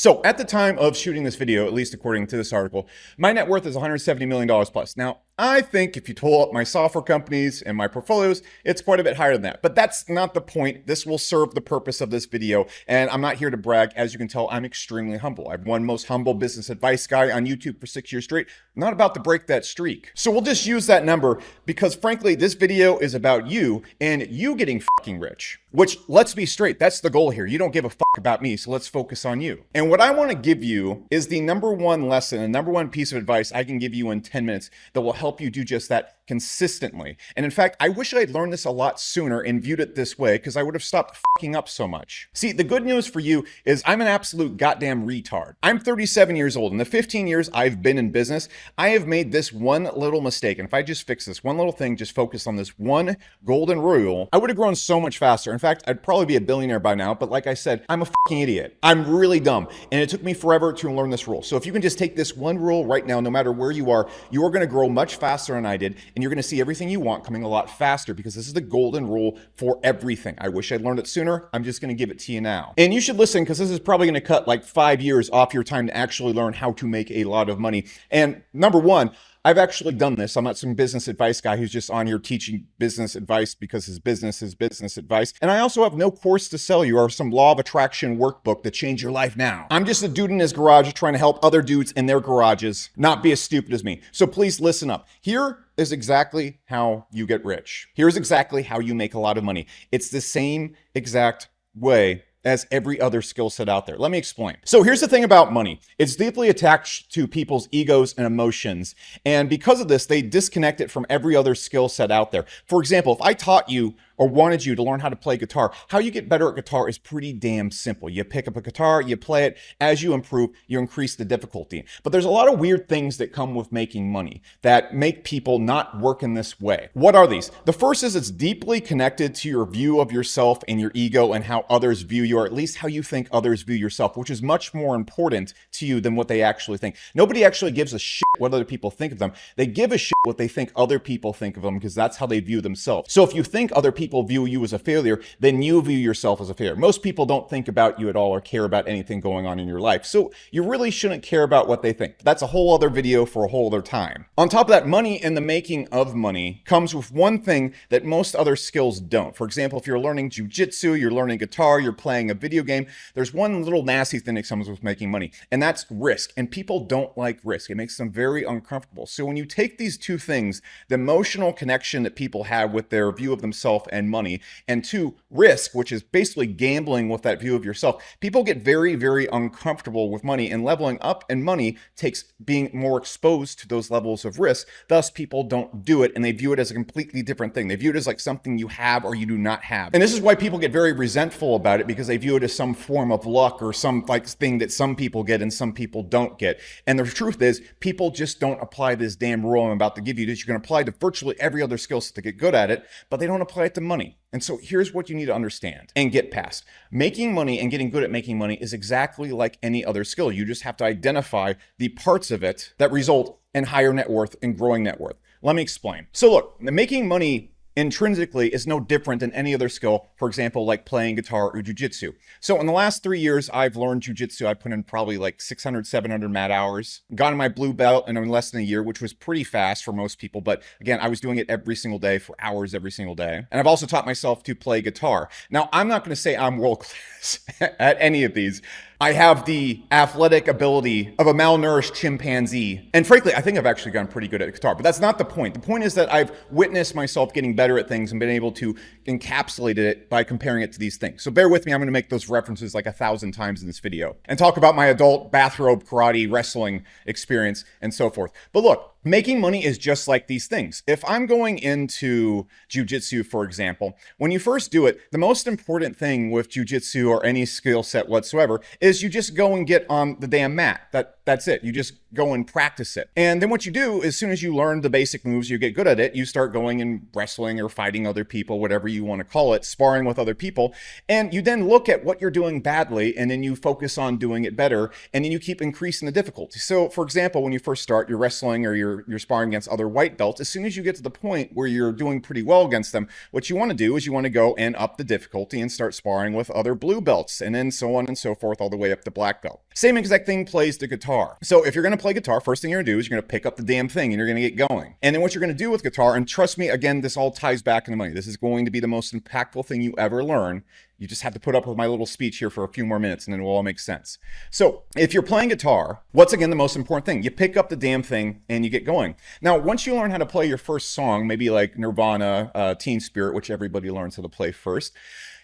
So at the time of shooting this video, at least according to this article, my net worth is $170 million plus. Now, I think if you total up my software companies and my portfolios, it's quite a bit higher than that. But that's not the point. This will serve the purpose of this video. And I'm not here to brag. As you can tell, I'm extremely humble. I've won most humble business advice guy on YouTube for 6 years straight. I'm not about to break that streak. So we'll just use that number because frankly, this video is about you and you getting fucking rich. Which, let's be straight, that's the goal here. You don't give a fuck about me, so let's focus on you. And what I want to give you is the number one lesson, the number one piece of advice I can give you in 10 minutes that will help you do just that consistently. And in fact, I wish I had learned this a lot sooner and viewed it this way because I would have stopped fucking up so much. See, the good news for you is I'm an absolute goddamn retard. I'm 37 years old. In the 15 years I've been in business, I have made this one little mistake. And if I just fix this one little thing, just focus on this one golden rule, I would have grown so much faster. In fact, I'd probably be a billionaire by now. But like I said, I'm a fucking idiot. I'm really dumb. And it took me forever to learn this rule. So if you can just take this one rule right now, no matter where you are going to grow much faster than I did. And you're going to see everything you want coming a lot faster because this is the golden rule for everything. I wish I'd learned it sooner. I'm just going to give it to you now. And you should listen because this is probably going to cut like 5 years off your time to actually learn how to make a lot of money. And number one, I've actually done this. I'm not some business advice guy who's just on here teaching business advice because his business is business advice. And I also have no course to sell you or some law of attraction workbook to change your life now. I'm just a dude in his garage trying to help other dudes in their garages not be as stupid as me. So please listen up. Here is exactly how you get rich. Here's exactly how you make a lot of money. It's the same exact way as every other skill set out there. Let me explain. So here's the thing about money. It's deeply attached to people's egos and emotions. And because of this, they disconnect it from every other skill set out there. For example, if I taught you or wanted you to learn how to play guitar, how you get better at guitar is pretty damn simple. You pick up a guitar, you play it. As you improve, you increase the difficulty. But there's a lot of weird things that come with making money that make people not work in this way. What are these? The first is it's deeply connected to your view of yourself and your ego and how others view you, or at least how you think others view yourself, which is much more important to you than what they actually think. Nobody actually gives a shit what other people think of them. They give a shit what they think other people think of them because that's how they view themselves. So if you think other people view you as a failure, then you view yourself as a failure. Most people don't think about you at all or care about anything going on in your life. So you really shouldn't care about what they think. That's a whole other video for a whole other time. On top of that, money and the making of money comes with one thing that most other skills don't. For example, if you're learning jujitsu, you're learning guitar, you're playing a video game, there's one little nasty thing that comes with making money, and that's risk. And people don't like risk. It makes them very uncomfortable. So when you take these two things, the emotional connection that people have with their view of themselves and money, and two, risk, which is basically gambling with that view of yourself, people get very, very uncomfortable with money, and leveling up in money takes being more exposed to those levels of risk. Thus, people don't do it, and they view it as a completely different thing. They view it as like something you have or you do not have. And this is why people get very resentful about it, because they view it as some form of luck or some like thing that some people get and some people don't get. And the truth is, people just don't apply this damn rule I'm about to give you that you can apply to virtually every other skill set to get good at it, but they don't apply it to money. And so here's what you need to understand and get past. Making money and getting good at making money is exactly like any other skill. You just have to identify the parts of it that result in higher net worth and growing net worth. Let me explain. So look, making money intrinsically is no different than any other skill, for example, like playing guitar or jujitsu. So in the last 3 years, I've learned jujitsu. I put in probably like 600, 700 mat hours, gotten my blue belt in less than a year, which was pretty fast for most people. But again, I was doing it every single day for hours every single day. And I've also taught myself to play guitar. Now, I'm not going to say I'm world class at any of these. I have the athletic ability of a malnourished chimpanzee. And frankly, I think I've actually gotten pretty good at guitar, but that's not the point. The point is that I've witnessed myself getting better at things and been able to encapsulate it by comparing it to these things. So bear with me, I'm gonna make those references like 1,000 times in this video and talk about my adult bathrobe karate wrestling experience and so forth. But look, making money is just like these things. If I'm going into jujitsu, for example, when you first do it, the most important thing with jujitsu or any skill set whatsoever is you just go and get on the damn mat. That's it. You just go and practice it. And then what you do, as soon as you learn the basic moves, you get good at it, you start going and wrestling or fighting other people, whatever you want to call it, sparring with other people. And you then look at what you're doing badly, and then you focus on doing it better, and then you keep increasing the difficulty. So for example, when you first start, you're wrestling or you're you're sparring against other white belts. As soon as you get to the point where you're doing pretty well against them, what you want to do is you want to go and up the difficulty and start sparring with other blue belts, and then so on and so forth all the way up to black belt. Same exact thing plays to guitar. So if you're going to play guitar, first thing you're going to do is you're going to pick up the damn thing and you're going to get going. And then what you're going to do with guitar, and trust me, again, this all ties back into money. This is going to be the most impactful thing you ever learn. You just have to put up with my little speech here for a few more minutes and then it will all make sense. So if you're playing guitar, what's again the most important thing? You pick up the damn thing and you get going. Now, once you learn how to play your first song, maybe like Nirvana, Teen Spirit, which everybody learns how to play first,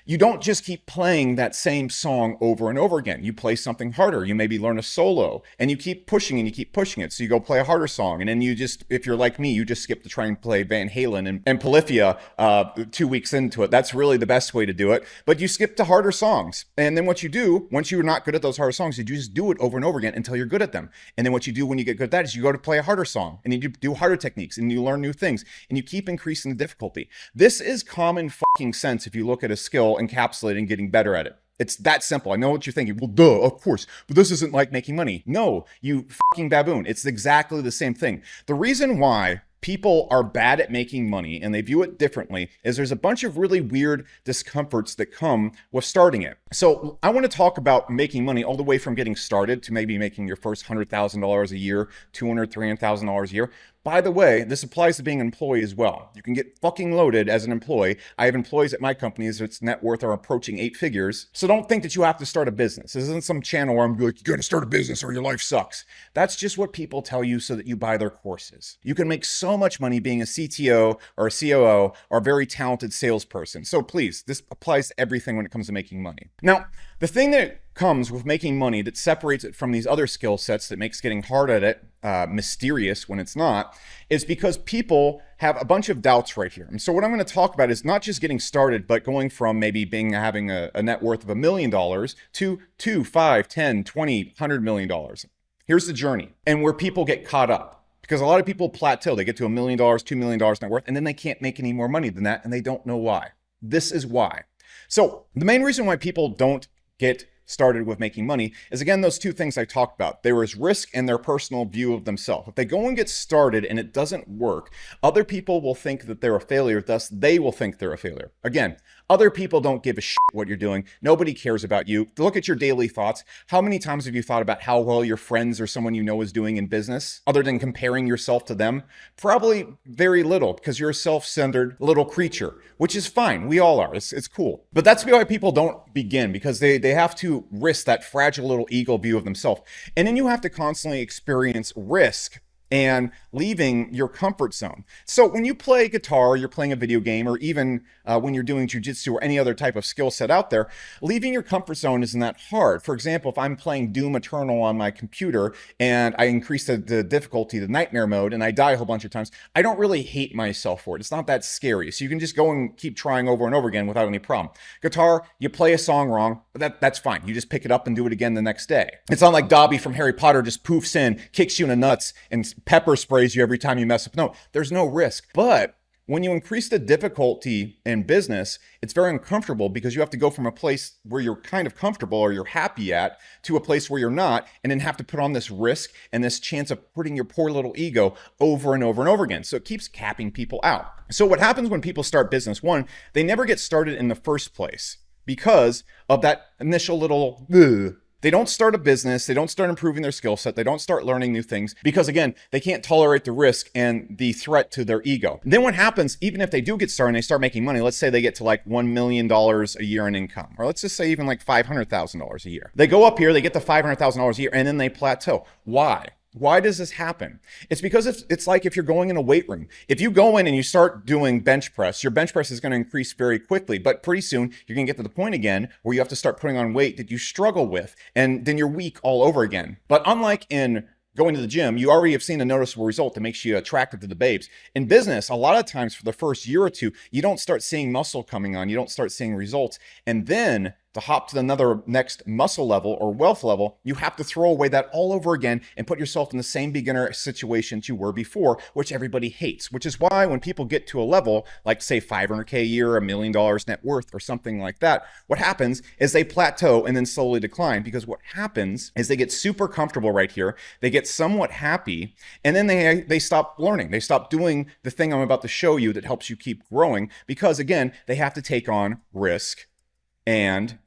you don't just keep playing that same song over and over again. You play something harder. You maybe learn a solo and you keep pushing and you keep pushing it. So you go play a harder song. And then you just, if you're like me, you just skip to try and play Van Halen and Polyphia 2 weeks into it. That's really the best way to do it. But you skip to harder songs. And then what you do, once you're not good at those harder songs, you just do it over and over again until you're good at them. And then what you do when you get good at that is you go to play a harder song and you do harder techniques and you learn new things and you keep increasing the difficulty. This is common fucking sense if you look at a skill, encapsulating and getting better at it. It's that simple. I know what you're thinking. Well, duh, of course. But this isn't like making money. No, you fucking baboon. It's exactly the same thing. The reason why people are bad at making money and they view it differently is there's a bunch of really weird discomforts that come with starting it. So I want to talk about making money all the way from getting started to maybe making your first $100,000 a year, $200,000, $300,000 a year. By the way, this applies to being an employee as well. You can get fucking loaded as an employee. I have employees at my companies that's net worth are approaching 8 figures. So don't think that you have to start a business. This isn't some channel where I'm like, you gotta start a business or your life sucks. That's just what people tell you so that you buy their courses. You can make so much money being a CTO or a COO or a very talented salesperson. So please, this applies to everything when it comes to making money. Now, the thing that comes with making money that separates it from these other skill sets that makes getting hard at it mysterious when it's not, is because people have a bunch of doubts right here. And so what I'm going to talk about is not just getting started, but going from maybe having a net worth of $1 million to $2, $5, $10, $20, $100 million. Here's the journey and where people get caught up. Because a lot of people plateau. They get to $1 million, $2 million net worth, and then they can't make any more money than that, and they don't know why. This is why. So the main reason why people don't get started with making money is, again, those two things I talked about. There is risk and their personal view of themselves. If they go and get started and it doesn't work, other people will think that they're a failure, thus they will think they're a failure. Again, other people don't give a shit what you're doing. Nobody cares about you. Look at your daily thoughts. How many times have you thought about how well your friends or someone you know is doing in business, other than comparing yourself to them? Probably very little, because you're a self-centered little creature, which is fine. We all are. It's cool. But that's why people don't begin, because they have to risk that fragile little ego view of themselves. And then you have to constantly experience risk and leaving your comfort zone. So when you play guitar, you're playing a video game, or even when you're doing jujitsu or any other type of skill set out there, leaving your comfort zone isn't that hard. For example, if I'm playing Doom Eternal on my computer and I increase the difficulty, the nightmare mode, and I die a whole bunch of times, I don't really hate myself for it. It's not that scary. So you can just go and keep trying over and over again without any problem. Guitar, you play a song wrong, but that's fine. You just pick it up and do it again the next day. It's not like Dobby from Harry Potter just poofs in, kicks you in the nuts, and pepper sprays you every time you mess up. No, there's no risk. But when you increase the difficulty in business, it's very uncomfortable, because you have to go from a place where you're kind of comfortable or you're happy at to a place where you're not, and then have to put on this risk and this chance of putting your poor little ego over and over and over again. So it keeps capping people out. So what happens when people start business? One, they never get started in the first place because of that initial little ugh. They don't start a business. They don't start improving their skill set. They don't start learning new things because, again, they can't tolerate the risk and the threat to their ego. And then what happens, even if they do get started and they start making money, let's say they get to like $1 million a year in income, or let's just say even like $500,000 a year. They go up here, they get to $500,000 a year, and then they plateau. Why? Why does this happen? It's because it's like if you're going in a weight room. If you go in and you start doing bench press, your bench press is going to increase very quickly, but pretty soon you're going to get to the point again where you have to start putting on weight that you struggle with, and then you're weak all over again. But unlike in going to the gym, you already have seen a noticeable result that makes you attractive to the babes. In business, a lot of times for the first year or two, you don't start seeing muscle coming on, you don't start seeing results, and then to hop to another next muscle level or wealth level, you have to throw away that all over again and put yourself in the same beginner situations you were before, which everybody hates, which is why when people get to a level like say 500K a year, $1 million net worth or something like that, what happens is they plateau and then slowly decline, because what happens is they get super comfortable right here. They get somewhat happy, and then they stop learning. They stop doing the thing I'm about to show you that helps you keep growing, because again, they have to take on risk and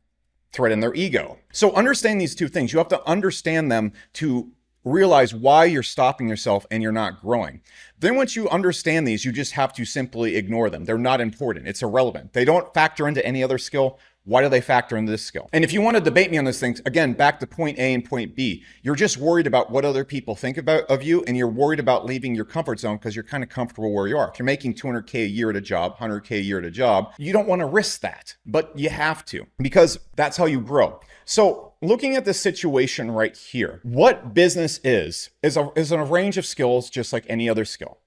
threaten their ego. So understand these two things. You have to understand them to realize why you're stopping yourself and you're not growing. Then once you understand these, you just have to simply ignore them. They're not important. It's irrelevant. They don't factor into any other skill. Why do they factor into this skill? And if you want to debate me on those things, again, back to point A and point B, you're just worried about what other people think of you, and you're worried about leaving your comfort zone because you're kind of comfortable where you are. If you're making 200K a year at a job, 100K a year at a job, you don't want to risk that, but you have to, because that's how you grow. So looking at this situation right here, what business is a range of skills just like any other skill.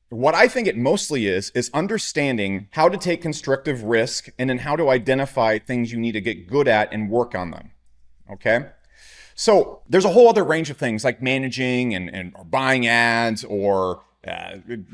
What I think it mostly is understanding how to take constructive risk and then how to identify things you need to get good at and work on them, okay? So there's a whole other range of things like managing and or buying ads or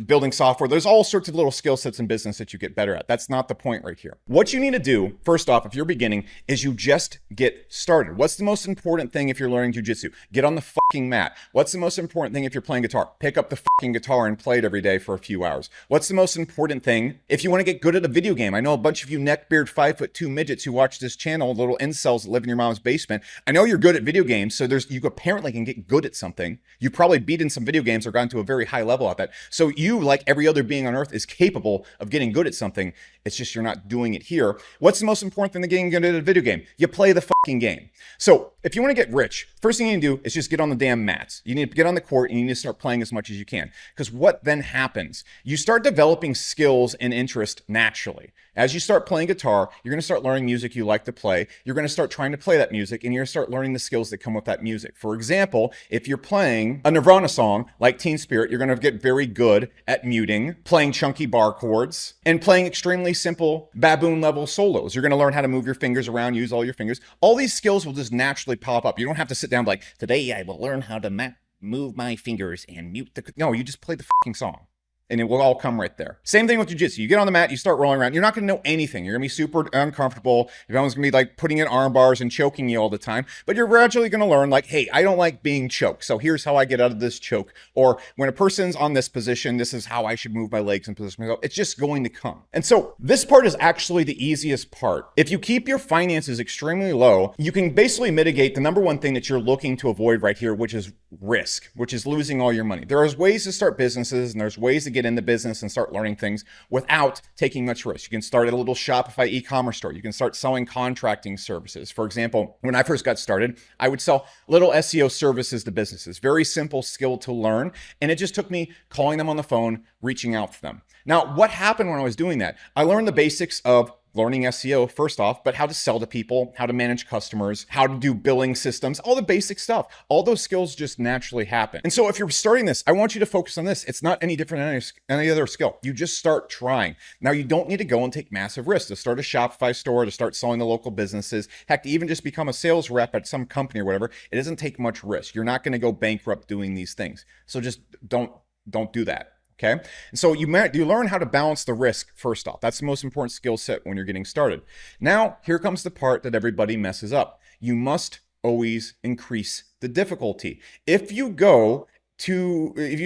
building software. There's all sorts of little skill sets in business that you get better at. That's not the point right here. What you need to do, first off, if you're beginning, is you just get started. What's the most important thing if you're learning jujitsu? Get on the fucking mat. What's the most important thing if you're playing guitar? Pick up the fucking guitar and play it every day for a few hours. What's the most important thing if you want to get good at a video game? I know a bunch of you neckbeard 5'2" midgets who watch this channel, little incels that live in your mom's basement. I know you're good at video games, so you apparently can get good at something. You've probably beaten some video games or gotten to a very high level at that. So you, like every other being on earth, is capable of getting good at something. It's just you're not doing it here. What's the most important thing to getting good at a video game? You play the fucking game. So if you want to get rich, first thing you need to do is just get on the damn mats. You need to get on the court and you need to start playing as much as you can. Because what then happens? You start developing skills and interest naturally. As you start playing guitar, you're going to start learning music you like to play. You're going to start trying to play that music, and you're going to start learning the skills that come with that music. For example, if you're playing a Nirvana song like Teen Spirit, you're going to get very good at muting, playing chunky bar chords, and playing extremely simple baboon level solos. You're going to learn how to move your fingers around, use all your fingers. All these skills will just naturally pop up. You don't have to sit down and be like, today I will learn how to move my fingers and mute the... No, you just play the fucking song, and it will all come right there. Same thing with jiu-jitsu. You get on the mat, you start rolling around. You're not going to know anything. You're going to be super uncomfortable. Everyone's going to be like putting in arm bars and choking you all the time. But you're gradually going to learn like, hey, I don't like being choked, so here's how I get out of this choke. Or when a person's on this position, this is how I should move my legs and position myself. It's just going to come. And so this part is actually the easiest part. If you keep your finances extremely low, you can basically mitigate the number one thing that you're looking to avoid right here, which is risk, which is losing all your money. There are ways to start businesses, and there's ways to get into business and start learning things without taking much risk. You can start at a little Shopify e-commerce store. You can start selling contracting services. For example, when I first got started, I would sell little SEO services to businesses. Very simple skill to learn. And it just took me calling them on the phone, reaching out to them. Now, what happened when I was doing that? I learned the basics of learning SEO first off, but how to sell to people, how to manage customers, how to do billing systems, all the basic stuff. All those skills just naturally happen. And so if you're starting this, I want you to focus on this. It's not any different than any other skill. You just start trying. Now, you don't need to go and take massive risks to start a Shopify store, to start selling to local businesses. Heck, to even just become a sales rep at some company or whatever. It doesn't take much risk. You're not going to go bankrupt doing these things. So just don't do that. Okay. And so you learn how to balance the risk first off. That's the most important skill set when you're getting started. Now, here comes the part that everybody messes up. You must always increase the difficulty. If you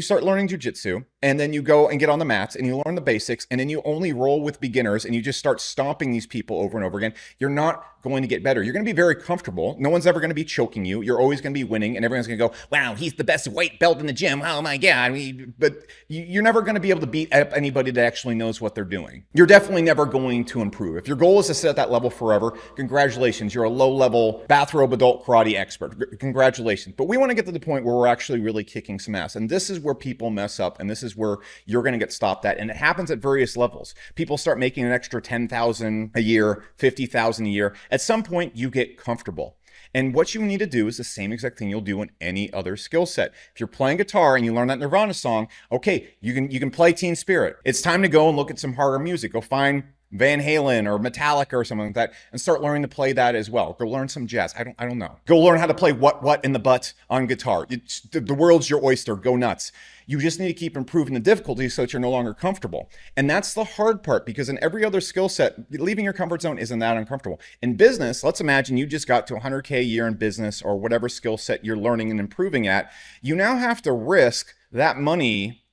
start learning jiu-jitsu and then you go and get on the mats and you learn the basics and then you only roll with beginners and you just start stomping these people over and over again, you're not going to get better. You're going to be very comfortable. No one's ever going to be choking you. You're always going to be winning, and everyone's going to go, wow, he's the best white belt in the gym. Oh my God. But you're never going to be able to beat up anybody that actually knows what they're doing. You're definitely never going to improve. If your goal is to sit at that level forever, congratulations. You're a low-level bathrobe adult karate expert. Congratulations. But we want to get to the point where we're actually really kicking some ass. And this is where people mess up, and this is where you're going to get stopped at. And it happens at various levels. People start making an extra $10,000 a year, $50,000 a year. At some point, you get comfortable. And what you need to do is the same exact thing you'll do in any other skill set. If you're playing guitar and you learn that Nirvana song, okay, you can play Teen Spirit. It's time to go and look at some harder music. Go find Van Halen or Metallica or something like that and start learning to play that as well. Go learn some jazz. I don't know. Go learn how to play what in the butt on guitar. The world's your oyster. Go nuts. You just need to keep improving the difficulty so that you're no longer comfortable. And that's the hard part, because in every other skill set, leaving your comfort zone isn't that uncomfortable. In business, let's imagine you just got to 100K a year in business or whatever skill set you're learning and improving at. You now have to risk that money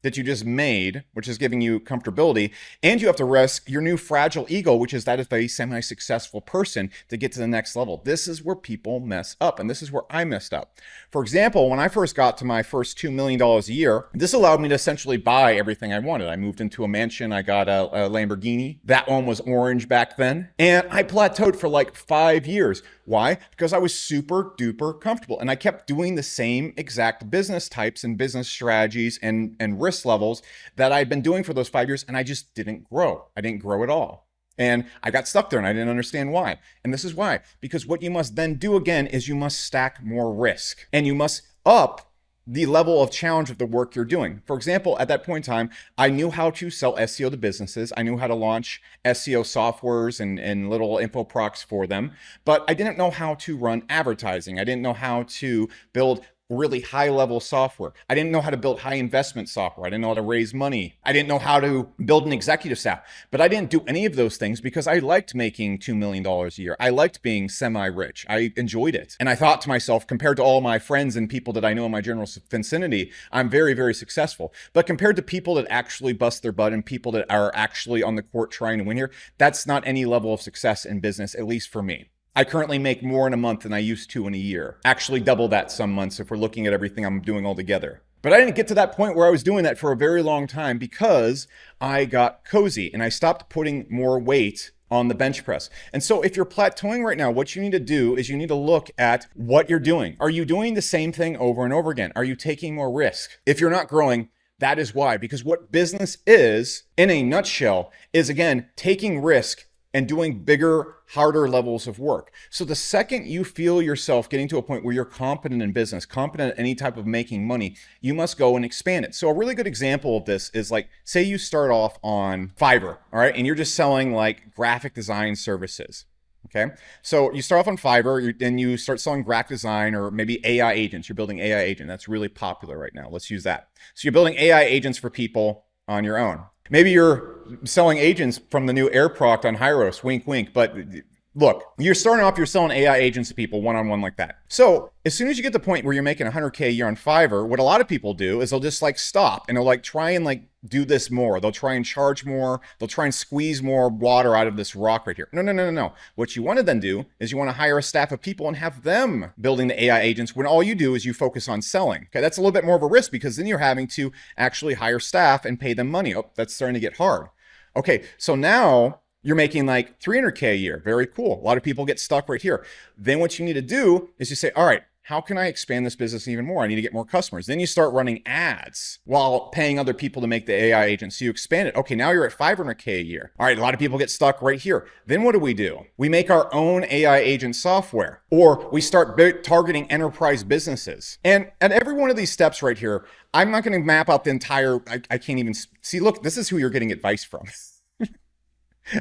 that you just made, which is giving you comfortability, and you have to risk your new fragile ego, which is that of a semi-successful person, to get to the next level. This is where people mess up, and this is where I messed up. For example, when I first got to my first $2 million a year, this allowed me to essentially buy everything I wanted. I moved into a mansion, I got a Lamborghini. That one was orange back then, and I plateaued for like 5 years. Why? Because I was super duper comfortable, and I kept doing the same exact business types and business strategies and risk levels that I'd been doing for those 5 years, and I just didn't grow. I didn't grow at all. And I got stuck there and I didn't understand why. And this is why. Because what you must then do again is you must stack more risk, and you must up the level of challenge of the work you're doing. For example, at that point in time, I knew how to sell SEO to businesses. I knew how to launch SEO softwares and little info procs for them, but I didn't know how to run advertising. I didn't know how to build really high level software. I didn't know how to build high investment software. I didn't know how to raise money. I didn't know how to build an executive staff, but I didn't do any of those things because I liked making $2 million a year. I liked being semi-rich. I enjoyed it. And I thought to myself, compared to all my friends and people that I know in my general vicinity, I'm very, very successful. But compared to people that actually bust their butt and people that are actually on the court trying to win here, that's not any level of success in business, at least for me. I currently make more in a month than I used to in a year. Actually double that some months if we're looking at everything I'm doing all together. But I didn't get to that point where I was doing that for a very long time because I got cozy and I stopped putting more weight on the bench press. And so if you're plateauing right now, what you need to do is you need to look at what you're doing. Are you doing the same thing over and over again? Are you taking more risk? If you're not growing, that is why. Because what business is, in a nutshell, is again, taking risk and doing bigger, harder levels of work. So the second you feel yourself getting to a point where you're competent in business, competent at any type of making money, you must go and expand it. So a really good example of this is like, say you start off on Fiverr, all right? And you're just selling like graphic design services. Okay, so you start off on Fiverr and you start selling graphic design or maybe AI agents. You're building AI agent. That's really popular right now. Let's use that. So you're building AI agents for people on your own. Maybe you're selling agents from the new Air product on Hyros, wink, wink. But look, you're starting off, you're selling AI agents to people one-on-one like that. So as soon as you get to the point where you're making 100K a year on Fiverr, what a lot of people do is they'll just like stop and they'll like try and like do this more. They'll try and charge more. They'll try and squeeze more water out of this rock right here. No. What you want to then do is you want to hire a staff of people and have them building the AI agents when all you do is you focus on selling. Okay, that's a little bit more of a risk because then you're having to actually hire staff and pay them money. Oh, that's starting to get hard. Okay, so now you're making like 300K a year. Very cool. A lot of people get stuck right here. Then what you need to do is you say, all right, how can I expand this business even more? I need to get more customers. Then you start running ads while paying other people to make the AI agents. So you expand it. Okay, now you're at 500K a year. All right, a lot of people get stuck right here. Then what do? We make our own AI agent software, or we start targeting enterprise businesses. And at every one of these steps right here, I'm not going to map out the entire, I can't even see, look, this is who you're getting advice from.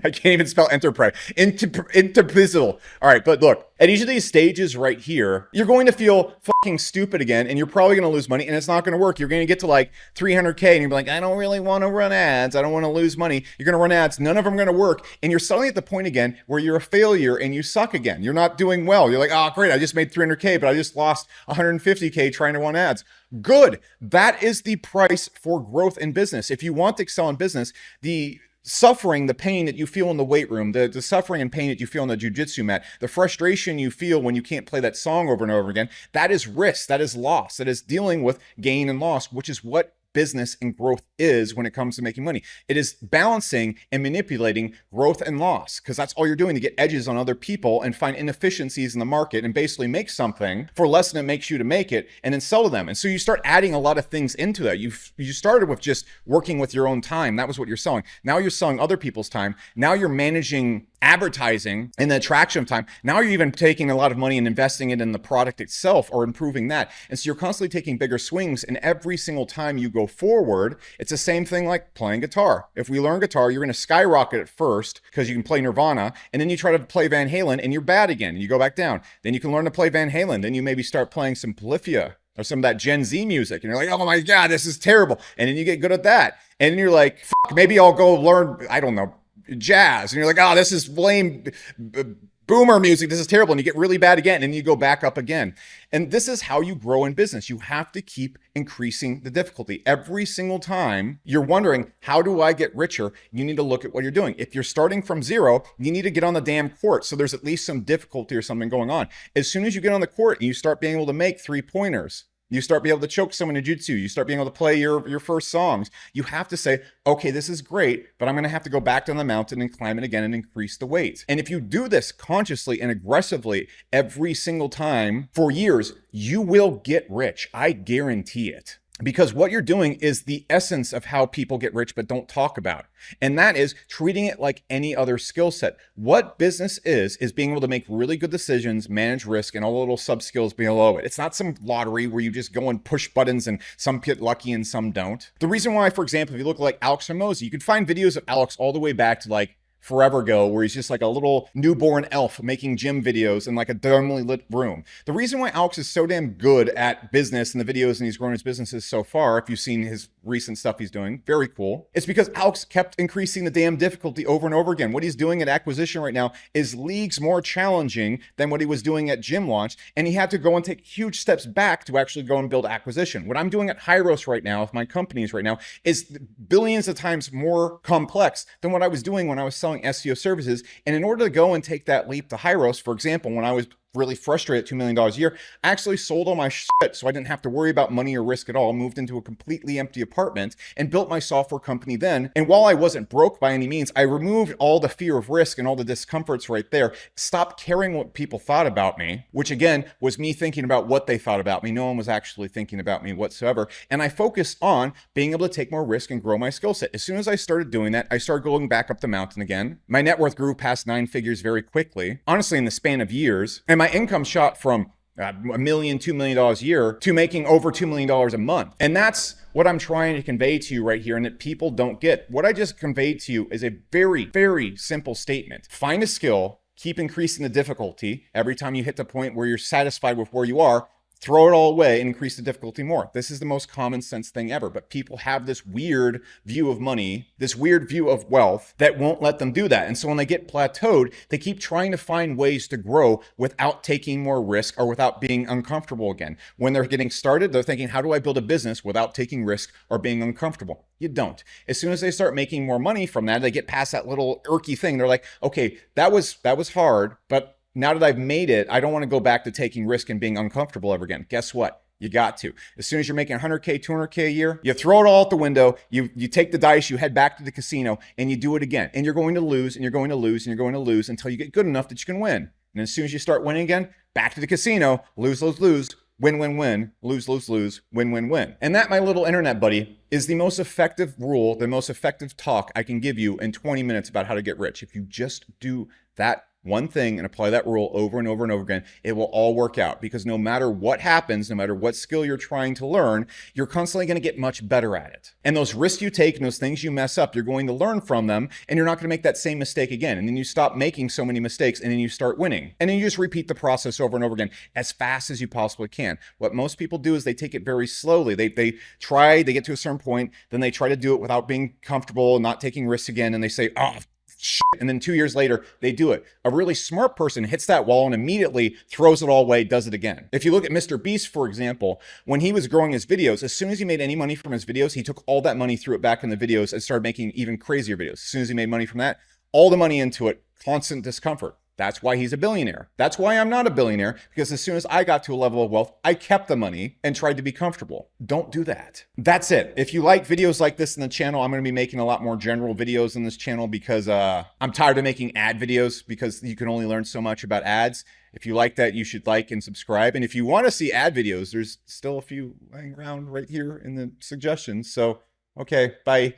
I can't even spell enterprise. Interpisible. All right, but look, at each of these stages right here, you're going to feel fucking stupid again, and you're probably going to lose money, and it's not going to work. You're going to get to like 300K, and you're like, I don't really want to run ads. I don't want to lose money. You're going to run ads. None of them are going to work, and you're suddenly at the point again where you're a failure and you suck again. You're not doing well. You're like, oh, great, I just made 300K, but I just lost 150K trying to run ads. Good. That is the price for growth in business. If you want to excel in business, the suffering, the pain that you feel in the weight room, the suffering and pain that you feel on the jujitsu mat, the frustration you feel when you can't play that song over and over again, that is risk, that is loss, that is dealing with gain and loss, which is what business and growth is when it comes to making money. It is balancing and manipulating growth and loss, because that's all you're doing to get edges on other people and find inefficiencies in the market and basically make something for less than it makes you to make it and then sell to them. And so you start adding a lot of things into that. You started with just working with your own time. That was what you're selling. Now you're selling other people's time. Now you're managing advertising and the attraction of time. Now you're even taking a lot of money and investing it in the product itself or improving that. And so you're constantly taking bigger swings. And every single time you go forward, it's the same thing like playing guitar. If we learn guitar, you're going to skyrocket at first because you can play Nirvana. And then you try to play Van Halen and you're bad again. And you go back down. Then you can learn to play Van Halen. Then you maybe start playing some Polyphia or some of that Gen Z music. And you're like, oh my God, this is terrible. And then you get good at that. And then you're like, fuck, maybe I'll go learn, I don't know, jazz. And you're like, oh, this is lame boomer music. This is terrible. And you get really bad again. And you go back up again. And this is how you grow in business. You have to keep increasing the difficulty. Every single time you're wondering, how do I get richer? You need to look at what you're doing. If you're starting from zero, you need to get on the damn court. So there's at least some difficulty or something going on. As soon as you get on the court and you start being able to make 3-pointers, you start being able to choke someone in jiu-jitsu, you start being able to play your first songs, you have to say, okay, this is great, but I'm going to have to go back down the mountain and climb it again and increase the weight. And if you do this consciously and aggressively every single time for years, you will get rich. I guarantee it. Because what you're doing is the essence of how people get rich but don't talk about. And that is treating it like any other skill set. What business is being able to make really good decisions, manage risk, and all the little sub skills below it. It's not some lottery where you just go and push buttons and some get lucky and some don't. The reason why, for example, if you look like Alex Hormozi, you can find videos of Alex all the way back to like forever ago, where he's just like a little newborn elf making gym videos in like a dimly lit room. The reason why Alex is so damn good at business and the videos and he's grown his businesses so far, if you've seen his recent stuff he's doing, very cool. It's because Alex kept increasing the damn difficulty over and over again. What he's doing at acquisition right now is leagues more challenging than what he was doing at Gym Launch. And he had to go and take huge steps back to actually go and build acquisition. What I'm doing at Hyros right now, with my companies right now, is billions of times more complex than what I was doing when I was selling SEO services. And in order to go and take that leap to Hyros, for example, when I was really frustrated at $2 million a year, I actually sold all my shit so I didn't have to worry about money or risk at all, moved into a completely empty apartment and built my software company then. And while I wasn't broke by any means, I removed all the fear of risk and all the discomforts right there, stopped caring what people thought about me, which again was me thinking about what they thought about me. No one was actually thinking about me whatsoever. And I focused on being able to take more risk and grow my skill set. As soon as I started doing that, I started going back up the mountain again. My net worth grew past 9 figures very quickly, honestly, in the span of years. And my income shot from $1 million, $2 million a year to making over $2 million a month. And that's what I'm trying to convey to you right here, and that people don't get. What I just conveyed to you is a very, very simple statement. Find a skill, keep increasing the difficulty. Every time you hit the point where you're satisfied with where you are, throw it all away and increase the difficulty more. This is the most common sense thing ever. But people have this weird view of money, this weird view of wealth that won't let them do that. And so when they get plateaued, they keep trying to find ways to grow without taking more risk or without being uncomfortable again. When they're getting started, they're thinking, how do I build a business without taking risk or being uncomfortable? You don't. As soon as they start making more money from that, they get past that little irky thing. They're like, okay, that was hard, but now that I've made it, I don't want to go back to taking risk and being uncomfortable ever again. Guess what? You got to. As soon as you're making 100K, 200K a year, you throw it all out the window, you take the dice, you head back to the casino, and you do it again. And you're going to lose, and you're going to lose, and you're going to lose until you get good enough that you can win. And as soon as you start winning again, back to the casino, lose, lose, lose, win, win, win, lose, lose, lose, win, win, win. And that, my little internet buddy, is the most effective rule, the most effective talk I can give you in 20 minutes about how to get rich. If you just do that one thing and apply that rule over and over and over again, it will all work out. Because no matter what happens, no matter what skill you're trying to learn, you're constantly going to get much better at it. And those risks you take and those things you mess up, you're going to learn from them, and you're not going to make that same mistake again. And then you stop making so many mistakes, and then you start winning. And then you just repeat the process over and over again as fast as you possibly can. What most people do is they take it very slowly. They get to a certain point, then they try to do it without being comfortable, not taking risks again, and they say, oh, shit. And then 2 years later, they do it. A really smart person hits that wall and immediately throws it all away, does it again. If you look at Mr. Beast, for example, when he was growing his videos, as soon as he made any money from his videos, he took all that money, threw it back in the videos, and started making even crazier videos. As soon as he made money from that, all the money into it, constant discomfort. That's why he's a billionaire. That's why I'm not a billionaire, because as soon as I got to a level of wealth, I kept the money and tried to be comfortable. Don't do that. That's it. If you like videos like this in the channel, I'm going to be making a lot more general videos in this channel because I'm tired of making ad videos because you can only learn so much about ads. If you like that, you should like and subscribe. And if you want to see ad videos, there's still a few laying around right here in the suggestions. So, okay, bye.